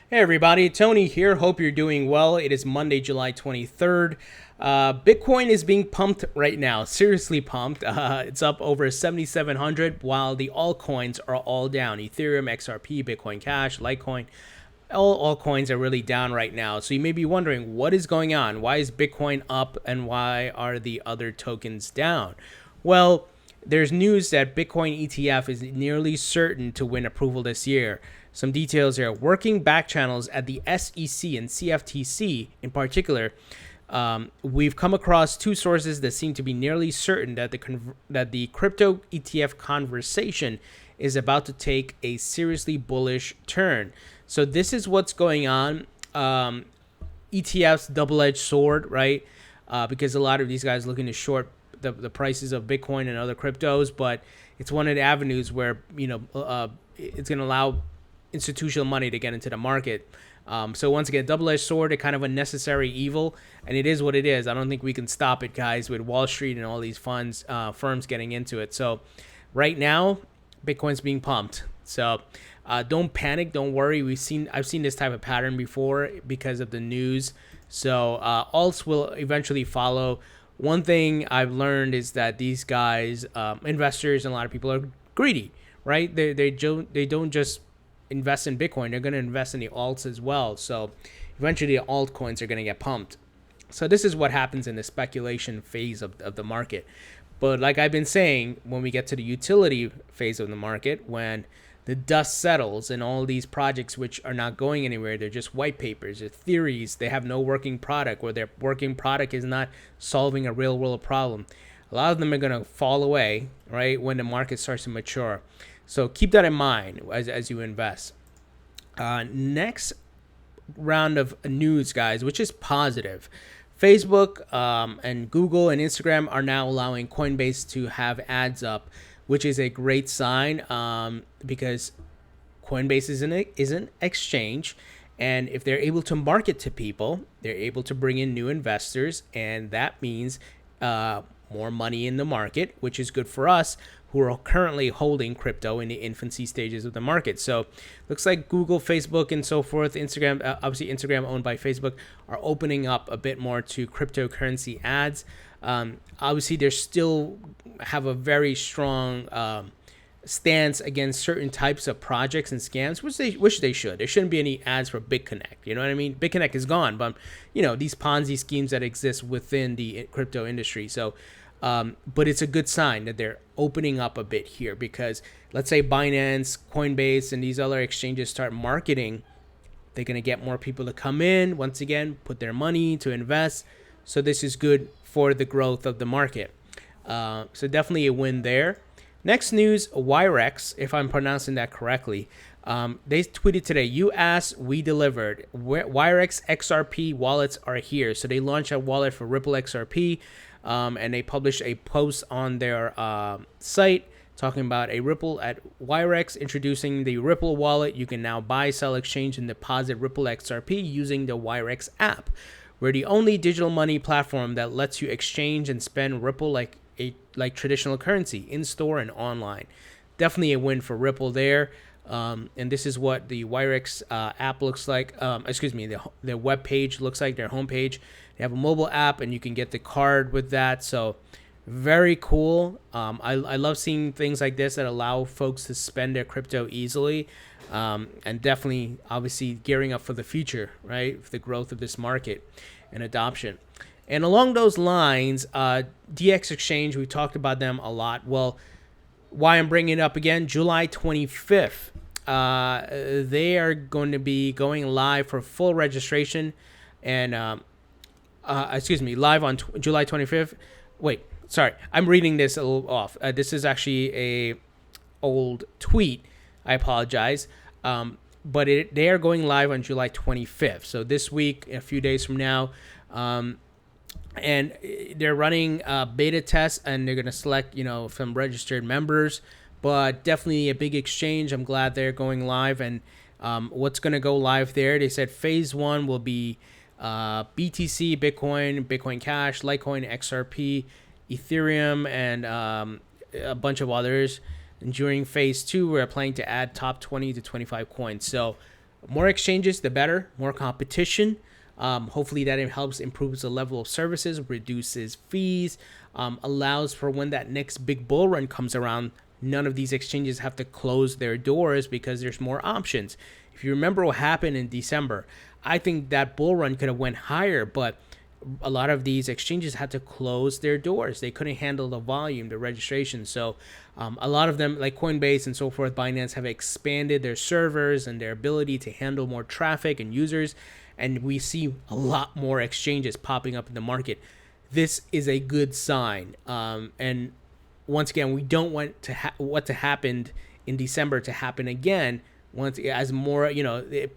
Hey everybody, Tony here. Hope you're doing well. It is Monday, July 23rd. Bitcoin is being pumped right now, seriously pumped. It's up over 7,700, while the altcoins are all down. Ethereum, XRP, Bitcoin Cash, Litecoin, all altcoins are really down right now. So you may be wondering, what is going on? Why is Bitcoin up and why are the other tokens down? Well, there's news that Bitcoin ETF is nearly certain to win approval this year. Some details here. Working back channels at the SEC and CFTC in particular, we've come across two sources that seem to be nearly certain that the crypto ETF conversation is about to take a seriously bullish turn. So this is what's going on. ETFs, double-edged sword, right? Because a lot of these guys looking to short the prices of Bitcoin and other cryptos, but it's one of the avenues where it's going to allow institutional money to get into the market. So once again, double-edged sword, a kind of a necessary evil, and it is what it is. I don't think we can stop it, guys, with Wall Street and all these firms getting into it. So right now, Bitcoin's being pumped. So don't panic, don't worry. I've seen this type of pattern before because of the news. So alts will eventually follow. One thing I've learned is that these guys, investors, and a lot of people are greedy, right? They don't just invest in Bitcoin; they're going to invest in the alts as well. So eventually, the altcoins are going to get pumped. So this is what happens in the speculation phase of the market. But like I've been saying, when we get to the utility phase of the market, when the dust settles and all these projects which are not going anywhere, they're just white papers, they're theories, they have no working product, or their working product is not solving a real world problem. A lot of them are going to fall away, right, when the market starts to mature. So keep that in mind as you invest. Next round of news, guys, which is positive. Facebook and Google and Instagram are now allowing Coinbase to have ads up, which is a great sign because Coinbase is an exchange. And if they're able to market to people, they're able to bring in new investors. And that means more money in the market, which is good for us who are currently holding crypto in the infancy stages of the market. So looks like Google, Facebook, and so forth, Instagram, obviously Instagram owned by Facebook, are opening up a bit more to cryptocurrency ads. Obviously, they still have a very strong stance against certain types of projects and scams, which they should. There shouldn't be any ads for BitConnect. You know what I mean? BitConnect is gone, but these Ponzi schemes that exist within the crypto industry. So, but it's a good sign that they're opening up a bit here because let's say Binance, Coinbase, and these other exchanges start marketing, they're going to get more people to come in, once again, put their money to invest. So this is good for the growth of the market. So definitely a win there. Next news, Wirex, if I'm pronouncing that correctly. They tweeted today, you asked, we delivered. Wirex XRP wallets are here. So they launched a wallet for Ripple XRP, and they published a post on their site talking about a Ripple at Wirex, introducing the Ripple wallet. You can now buy, sell, exchange, and deposit Ripple XRP using the Wirex app. We're the only digital money platform that lets you exchange and spend Ripple like traditional currency in store and online. Definitely a win for Ripple there. And this is what the Wirex app looks like. Their web page looks like, their homepage. They have a mobile app, and you can get the card with that. So very cool. I love seeing things like this that allow folks to spend their crypto easily. And definitely, obviously, gearing up for the future, right? For the growth of this market and adoption. And along those lines, DX Exchange, we talked about them a lot. Well, why I'm bringing it up again, July 25th, they are going to be going live for full registration and, live on July 25th. Wait, sorry, I'm reading this a little off. This is actually a old tweet. I apologize. But they are going live on July 25th. So this week, a few days from now, and they're running beta tests, and they're going to select, from registered members, but definitely a big exchange. I'm glad they're going live. And what's going to go live there, they said phase one will be BTC, Bitcoin, Bitcoin Cash, Litecoin, XRP, Ethereum, and a bunch of others. And during phase two, we're planning to add top 20 to 25 coins. So More exchanges, the better. More competition. Hopefully that helps improves the level of services, reduces fees, allows for when that next big bull run comes around, none of these exchanges have to close their doors because there's more options. If you remember what happened in December, I think that bull run could have went higher, but a lot of these exchanges had to close their doors. They couldn't handle the volume, the registration. So a lot of them, like Coinbase and so forth, Binance, have expanded their servers and their ability to handle more traffic and users. And we see a lot more exchanges popping up in the market. This is a good sign. And once again, we don't want what to happen in December to happen again. Once as more,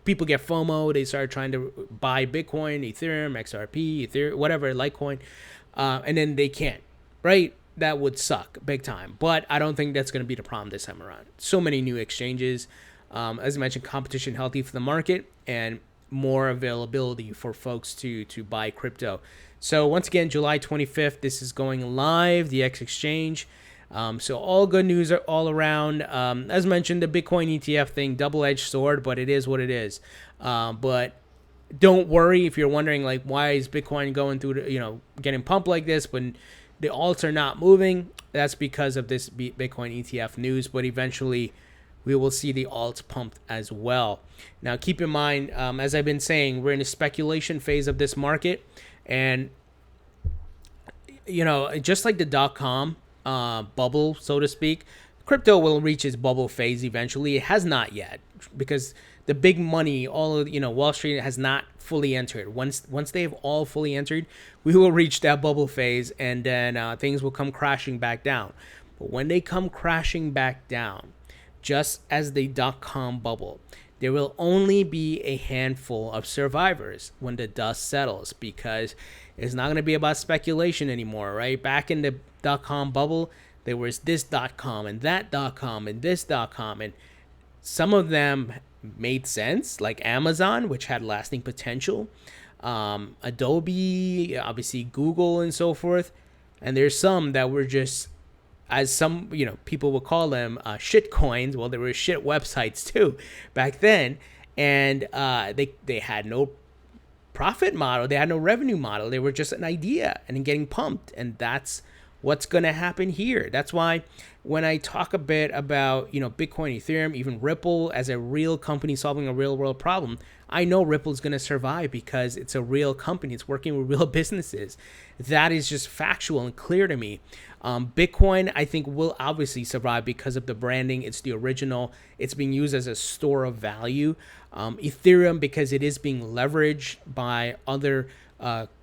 people get FOMO, they start trying to buy Bitcoin, Ethereum, XRP, Ethereum, whatever, Litecoin, and then they can't, right? That would suck big time. But I don't think that's going to be the problem this time around. So many new exchanges, as I mentioned, competition healthy for the market and more availability for folks to buy crypto. So once again, July 25th, this is going live, the X Exchange. So all good news all around. As mentioned, the Bitcoin ETF thing, double-edged sword, but it is what it is. But don't worry if you're wondering, like, why is Bitcoin going through, getting pumped like this when the alts are not moving? That's because of this Bitcoin ETF news, but eventually we will see the alts pumped as well. Now, keep in mind, as I've been saying, we're in a speculation phase of this market. And, just like the dot-com bubble, so to speak, crypto will reach its bubble phase eventually. It has not yet because the big money, all of Wall Street has not fully entered. Once they've all fully entered, we will reach that bubble phase, and then things will come crashing back down. But when they come crashing back down, just as the dot-com bubble, there will only be a handful of survivors when the dust settles, because it's not going to be about speculation anymore, right? Back in the dot-com bubble, there was this .com and that .com and this .com, and some of them made sense, like Amazon, which had lasting potential, Adobe, obviously Google, and so forth. And there's some that were just, as some people would call them, shit coins. Well, there were shit websites too back then, and they had no profit model, they had no revenue model. They were just an idea and getting pumped, and that's what's going to happen here. That's why when I talk a bit about Bitcoin, Ethereum, even Ripple as a real company solving a real world problem, I know Ripple is going to survive because it's a real company. It's working with real businesses. That is just factual and clear to me. Bitcoin, I think, will obviously survive because of the branding. It's the original. It's being used as a store of value. Ethereum, because it is being leveraged by other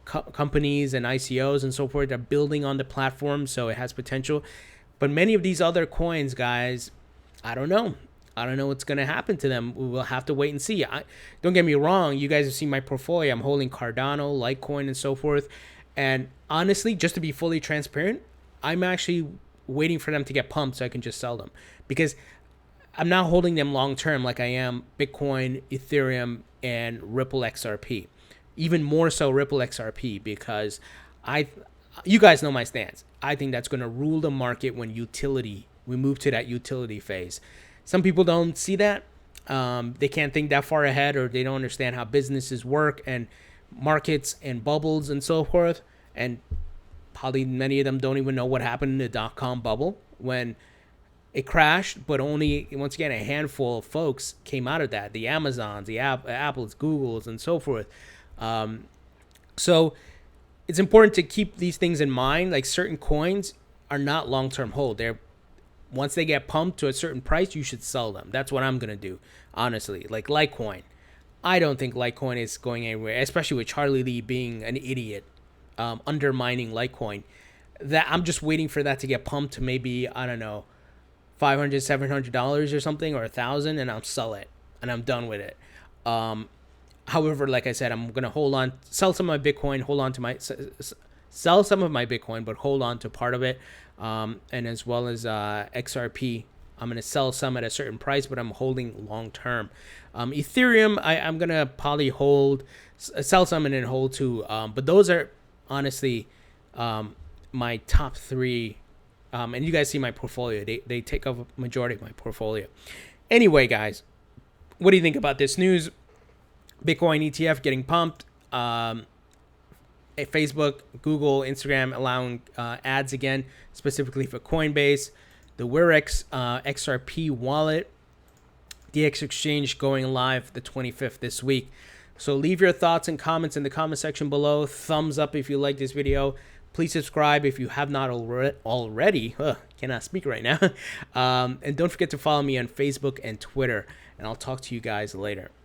companies and ICOs and so forth. They're building on the platform, so it has potential. But many of these other coins, guys, I don't know. I don't know what's going to happen to them. We will have to wait and see. Don't get me wrong. You guys have seen my portfolio. I'm holding Cardano, Litecoin, and so forth. And honestly, just to be fully transparent, I'm actually waiting for them to get pumped so I can just sell them, because I'm not holding them long term like I am Bitcoin, Ethereum, and Ripple XRP. Even more so Ripple XRP, because you guys know my stance. I think that's going to rule the market when we move to that utility phase. Some people don't see that. They can't think that far ahead, or they don't understand how businesses work and markets and bubbles and so forth. And probably many of them don't even know what happened in the dot-com bubble when it crashed, but only, once again, a handful of folks came out of that. The Amazons, the Apples, Googles, and so forth. So it's important to keep these things in mind. Like, certain coins are not long-term hold. Once they get pumped to a certain price, you should sell them. That's what I'm going to do, honestly. Like Litecoin. I don't think Litecoin is going anywhere, especially with Charlie Lee being an idiot, undermining Litecoin. That I'm just waiting for that to get pumped to maybe, I don't know, $500, $700 or something, or $1,000, and I'll sell it, and I'm done with it. However, like I said, I'm going to sell some of my Bitcoin, sell some of my Bitcoin, but hold on to part of it. And as well as XRP, I'm going to sell some at a certain price, but I'm holding long term. Ethereum, I'm going to probably sell some and then hold too. But those are honestly my top three. And you guys see my portfolio. They take up a majority of my portfolio. Anyway, guys, what do you think about this news? Bitcoin ETF getting pumped. Facebook, Google, Instagram allowing ads again, specifically for Coinbase. The Wirex XRP wallet, DX Exchange going live the 25th this week. So leave your thoughts and comments in the comment section below. Thumbs up if you like this video. Please subscribe if you have not already. Cannot speak right now. And don't forget to follow me on Facebook and Twitter. And I'll talk to you guys later.